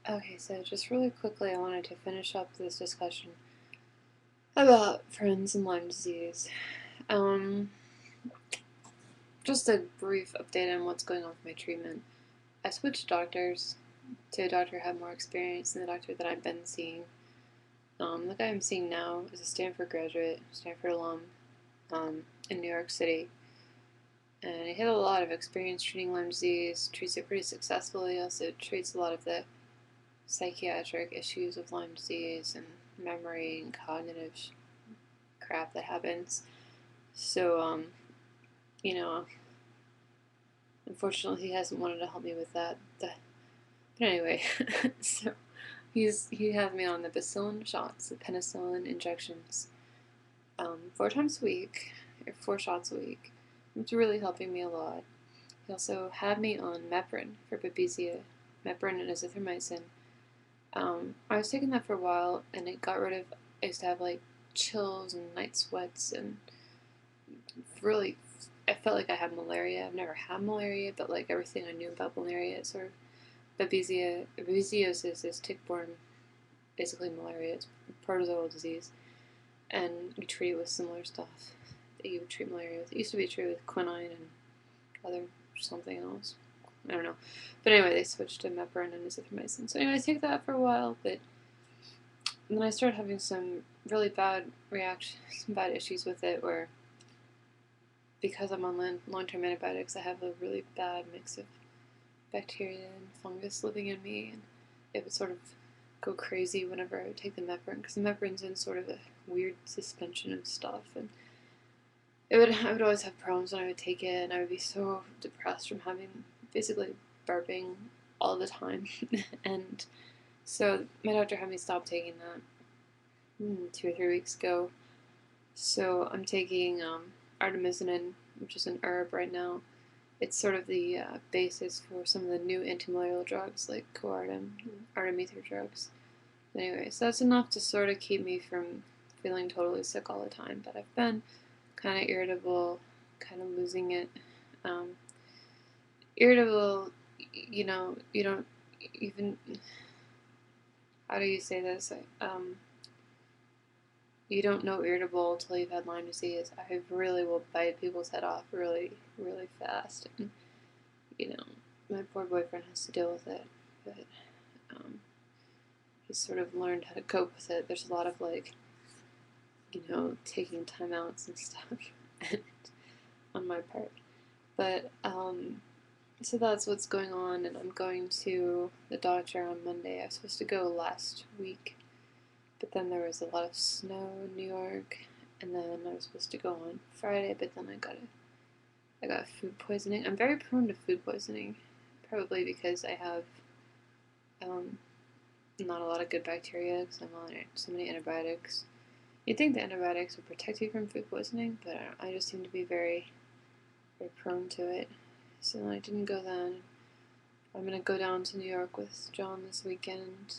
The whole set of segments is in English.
Okay, so just really quickly, I wanted to finish up this discussion about friends and Lyme disease. Um, just a brief update on what's going on with my treatment. I switched doctors to a doctor who had more experience than the doctor that I've been seeing. The guy I'm seeing now is a Stanford graduate, Stanford alum, in New York City. And he had a lot of experience treating Lyme disease, treats it pretty successfully. Also treats a lot of the psychiatric issues of Lyme disease and memory and cognitive crap that happens. So, you know, unfortunately, he hasn't wanted to help me with that. But anyway, so he has me on the Bicillin shots, the penicillin injections, 4 times a week, or 4 shots a week. It's really helping me a lot. He also had me on Mepron for Babesia, Mepron and azithromycin. I was taking that for a while, and it got rid of. I used to have like chills and night sweats, and really, I felt like I had malaria. I've never had malaria, but like everything I knew about malaria, it's sort of Babesiosis is tick-borne, basically malaria. It's a protozoal disease, and you treat it with similar stuff that you would treat malaria with. It used to be treated with quinine and other something else. I don't know. But anyway, they switched to Mepron and azithromycin. So anyway, I took that for a while, but then I started having some really bad reactions, some bad issues with it, where because I'm on long-term antibiotics, I have a really bad mix of bacteria and fungus living in me, and it would sort of go crazy whenever I would take the Mepron, because the Mepron's in sort of a weird suspension of stuff, and I would always have problems when I would take it, and I would be so depressed from having basically burping all the time, and so my doctor had me stop taking that 2 or 3 weeks ago. So I'm taking artemisinin, which is an herb right now. It's sort of the basis for some of the new antimalarial drugs like Coartem, artemether drugs. Anyway, so that's enough to sort of keep me from feeling totally sick all the time. But I've been kind of irritable, kind of losing it. Irritable, you don't even. How do you say this? You don't know irritable until you've had Lyme disease. I really will bite people's head off really, really fast. And, my poor boyfriend has to deal with it, but he's sort of learned how to cope with it. There's a lot of taking timeouts and stuff and, on my part. But so that's what's going on, and I'm going to the doctor on Monday. I was supposed to go last week, but then there was a lot of snow in New York, and then I was supposed to go on Friday, but then I got food poisoning. I'm very prone to food poisoning, probably because I have not a lot of good bacteria because I'm on so many antibiotics. You'd think the antibiotics would protect you from food poisoning, but I just seem to be very, very prone to it. So I didn't go then. I'm going to go down to New York with John this weekend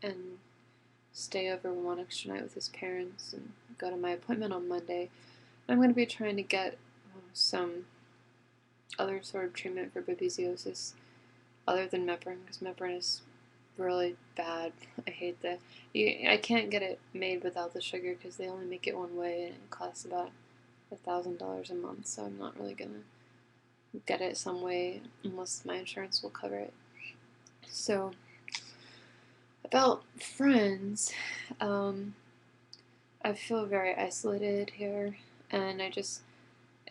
and stay over one extra night with his parents and go to my appointment on Monday. I'm going to be trying to get some other sort of treatment for babesiosis other than Mepron, because Mepron is really bad. I hate that. I can't get it made without the sugar because they only make it one way and it costs about $1,000 a month, so I'm not really going to get it some way unless my insurance will cover it. So, about friends, I feel very isolated here, and it's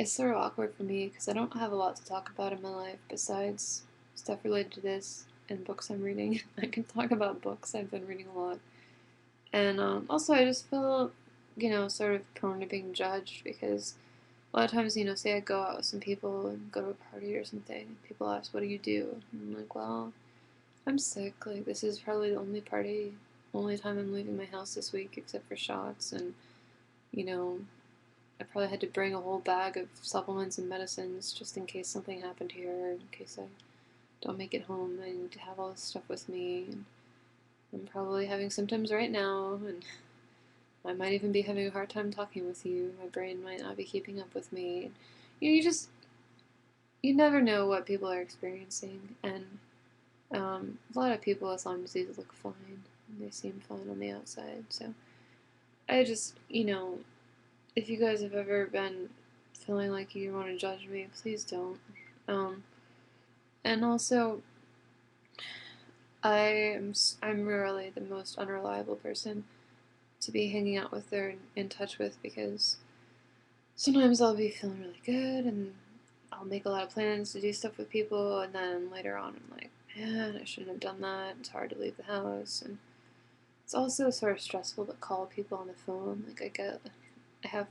sort of awkward for me because I don't have a lot to talk about in my life besides stuff related to this and books I'm reading. I can talk about books. I've been reading a lot. And also I just feel, sort of prone to being judged because a lot of times, say I go out with some people and go to a party or something, people ask, what do you do? And I'm like, well, I'm sick. Like, this is probably the only time I'm leaving my house this week except for shots. And, I probably had to bring a whole bag of supplements and medicines just in case something happened here, in case I don't make it home. I need to have all this stuff with me. And I'm probably having symptoms right now, and I might even be having a hard time talking with you. My brain might not be keeping up with me. You never know what people are experiencing, and A lot of people with Lyme disease look fine. They seem fine on the outside. So I just, if you guys have ever been feeling like you want to judge me, please don't. And also, I'm really the most unreliable person to be hanging out with or in touch with, because sometimes I'll be feeling really good and I'll make a lot of plans to do stuff with people, and then later on I'm like, man, I shouldn't have done that. It's hard to leave the house, and it's also sort of stressful to call people on the phone. Like I have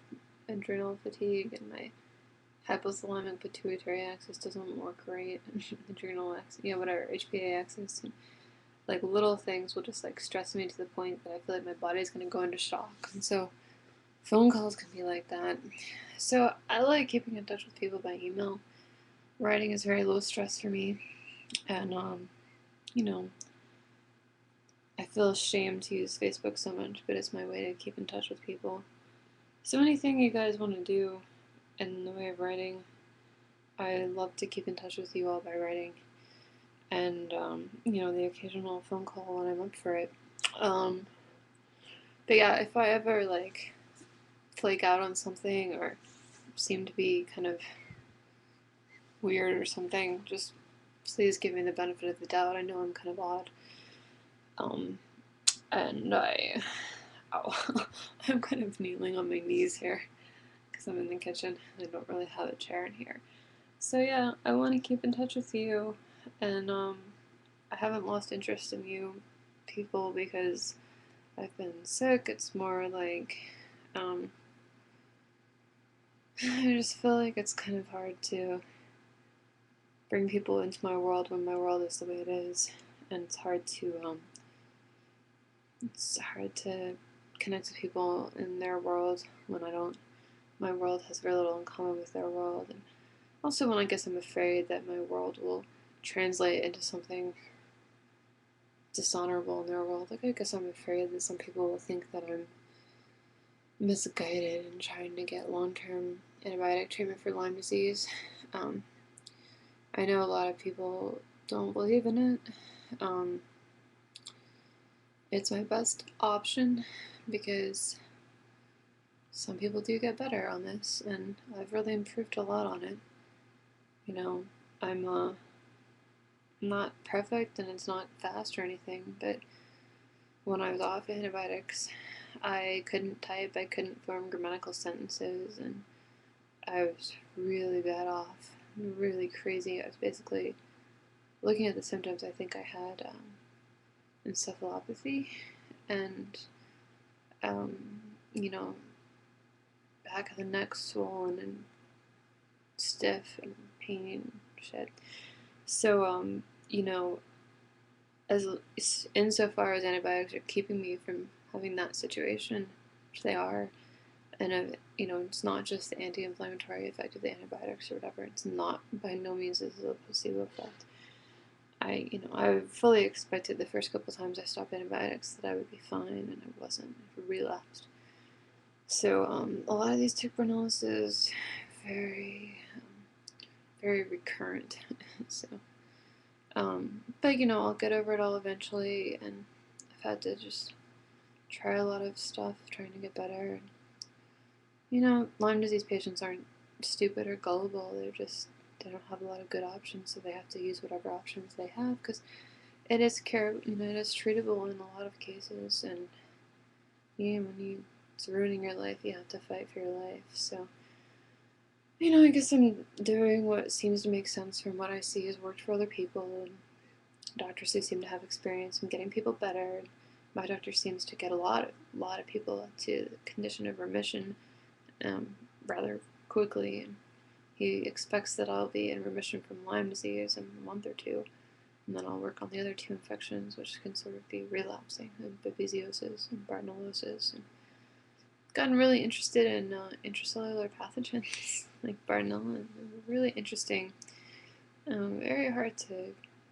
adrenal fatigue, and my hypothalamic pituitary axis doesn't work right. Adrenal axis, whatever, HPA axis. And, like, little things will just like stress me to the point that I feel like my body's gonna go into shock. And so phone calls can be like that. So I like keeping in touch with people by email. Writing is very low stress for me, and I feel ashamed to use Facebook so much, but it's my way to keep in touch with people. So anything you guys want to do in the way of writing, I love to keep in touch with you all by writing. And, the occasional phone call when I'm up for it. But yeah, if I ever, like, flake out on something or seem to be kind of weird or something, just please give me the benefit of the doubt. I know I'm kind of odd. And I'm kind of kneeling on my knees here because I'm in the kitchen and I don't really have a chair in here. So yeah, I want to keep in touch with you, and I haven't lost interest in you people because I've been sick. It's more like I just feel like it's kind of hard to bring people into my world when my world is the way it is, and it's hard to connect with people in their world when I don't. My world has very little in common with their world, and also when I guess I'm afraid that my world will translate into something dishonorable in their world. Like, I guess I'm afraid that some people will think that I'm misguided in trying to get long-term antibiotic treatment for Lyme disease. I know a lot of people don't believe in it. It's my best option because some people do get better on this, and I've really improved a lot on it. I'm not perfect and it's not fast or anything, but when I was off antibiotics, I couldn't type, I couldn't form grammatical sentences, and I was really bad off, really crazy. I was basically, looking at the symptoms, I think I had encephalopathy and, back of the neck swollen and stiff and pain and shit. So, as insofar as antibiotics are keeping me from having that situation, which they are, and it's not just the anti-inflammatory effect of the antibiotics or whatever. It's not, by no means is it a placebo effect. I fully expected the first couple times I stopped antibiotics that I would be fine, and I wasn't. I relapsed. So a lot of these tick Bartonellosis very, very recurrent. So, but I'll get over it all eventually, and I've had to just try a lot of stuff trying to get better. Lyme disease patients aren't stupid or gullible. They don't have a lot of good options, so they have to use whatever options they have, because it is it is treatable in a lot of cases, and when it's ruining your life, you have to fight for your life. So, I guess I'm doing what seems to make sense from what I see has worked for other people, and doctors who seem to have experience in getting people better. My doctor seems to get a lot of people to the condition of remission rather quickly, and he expects that I'll be in remission from Lyme disease in a month or two, and then I'll work on the other two infections, which can sort of be relapsing, and Babesiosis and Bartonellosis. And gotten really interested in intracellular pathogens like Bartonella. Really interesting. Very hard to